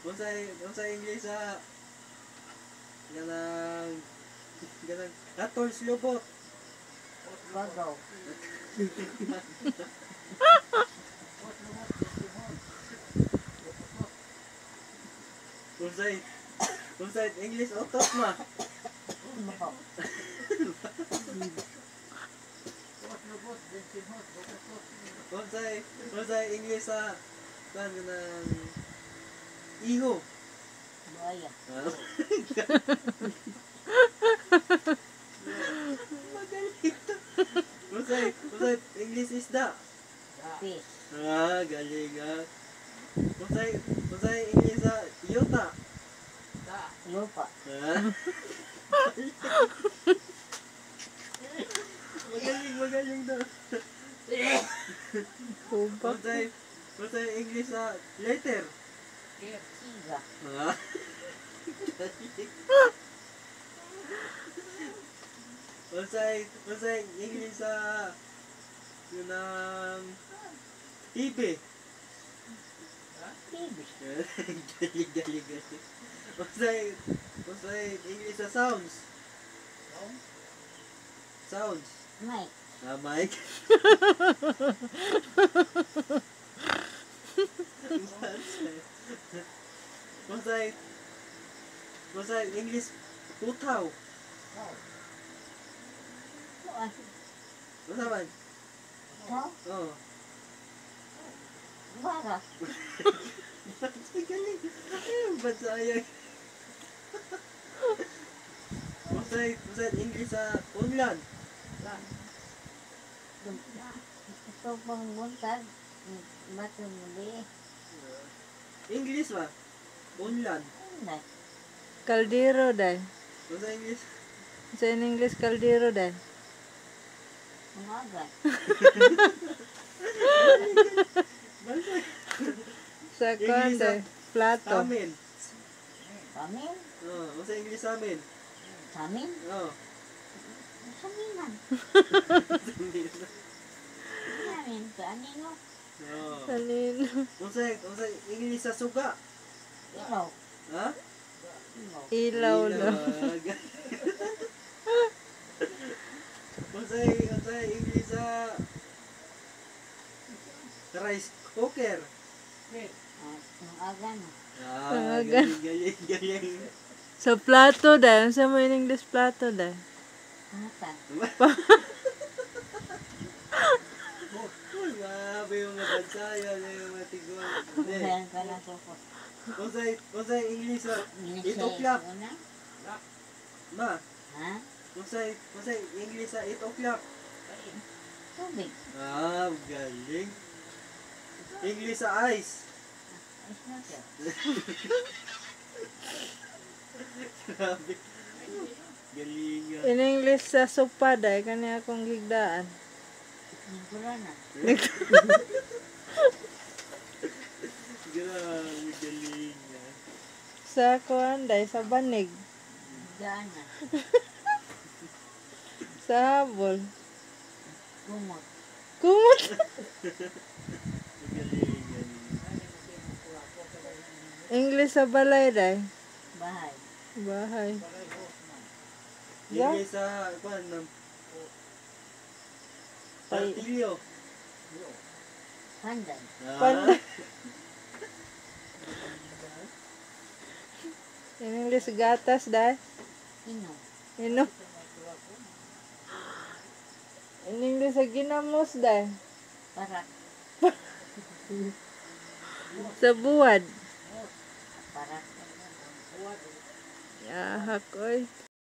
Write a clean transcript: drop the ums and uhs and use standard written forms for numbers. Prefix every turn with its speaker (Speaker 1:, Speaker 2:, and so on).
Speaker 1: Unsay English sa ganang 14 lubot.
Speaker 2: Bagaw.
Speaker 1: Unsay English otot ma.
Speaker 2: Makaw.
Speaker 1: Unsay English sa ganang iho.
Speaker 2: Buaya.
Speaker 1: Magaling to. Unsay English isda.
Speaker 2: Fish.
Speaker 1: Galing ah. Unsay English sa yuta.
Speaker 2: Lupa.
Speaker 1: Magaling daw.
Speaker 3: Hubak.
Speaker 1: Unsay English sa letter.
Speaker 2: Siga.
Speaker 1: Unsay English sa yunang TV.
Speaker 2: Baby.
Speaker 1: Galing. Unsay English sa sounds. Sounds.
Speaker 2: Mike.
Speaker 1: Mike. Unsay English putaw.
Speaker 2: Buwan.
Speaker 1: Unsa man?
Speaker 2: Ikaw?
Speaker 1: Oh.
Speaker 2: Bara.
Speaker 1: Galing. Ba't sayang? Unsay English sa unlan.
Speaker 2: Ito pang buntag. Matong muli.
Speaker 1: English ba? Unlan.
Speaker 2: Unay.
Speaker 3: Kaldero day.
Speaker 1: Unsa English?
Speaker 3: Sa English kaldero day.
Speaker 2: Umaga.
Speaker 3: Sa kuan day. Plato.
Speaker 1: Samin.
Speaker 2: Samin?
Speaker 1: Unsa English samin?
Speaker 2: Samin?
Speaker 1: Oh.
Speaker 2: Saminan. Samin. Kaanino?
Speaker 1: Oh.
Speaker 3: Kanino?
Speaker 1: Unsay English sa suga?
Speaker 2: Ilaw.
Speaker 1: Ha?
Speaker 2: Ilaw.
Speaker 3: Ilaw daw.
Speaker 1: Unsay English sa rice cooker?
Speaker 2: Umaga na.
Speaker 3: Pangaga.
Speaker 1: Galing.
Speaker 3: Sa plato day. Sa mo in English plato day.
Speaker 2: Mata.
Speaker 1: Grabe yung nabansaya na yung matigol.
Speaker 2: Buhayan ka na sukot.
Speaker 1: Unsay English sa 8 o'clock?
Speaker 2: Una?
Speaker 1: Ma,
Speaker 2: Ha?
Speaker 1: unsay English sa 8 o'clock?
Speaker 2: Tubig.
Speaker 1: Galing. English sa ice.
Speaker 2: Ayos na siya.
Speaker 1: Grabe. Galing.
Speaker 3: In English sa sopa day. Kani akong gigdaan.
Speaker 2: Nagkula na.
Speaker 1: Grabe, galing.
Speaker 3: Sa kuan day. Sa banig.
Speaker 2: Daan na.
Speaker 3: Sa habol.
Speaker 2: Kumot.
Speaker 3: Kumot.
Speaker 1: Galing.
Speaker 3: English sa balay day.
Speaker 2: Bahay.
Speaker 3: Bahay. Yeah.
Speaker 1: English sa, Partilyo.
Speaker 2: Pandan.
Speaker 3: Pandan. In English gatas day.
Speaker 2: Ino.
Speaker 3: Ino. In English sa ginamos day.
Speaker 2: Parak.
Speaker 3: Sa buwad.
Speaker 2: Parak.
Speaker 3: Yahak oy.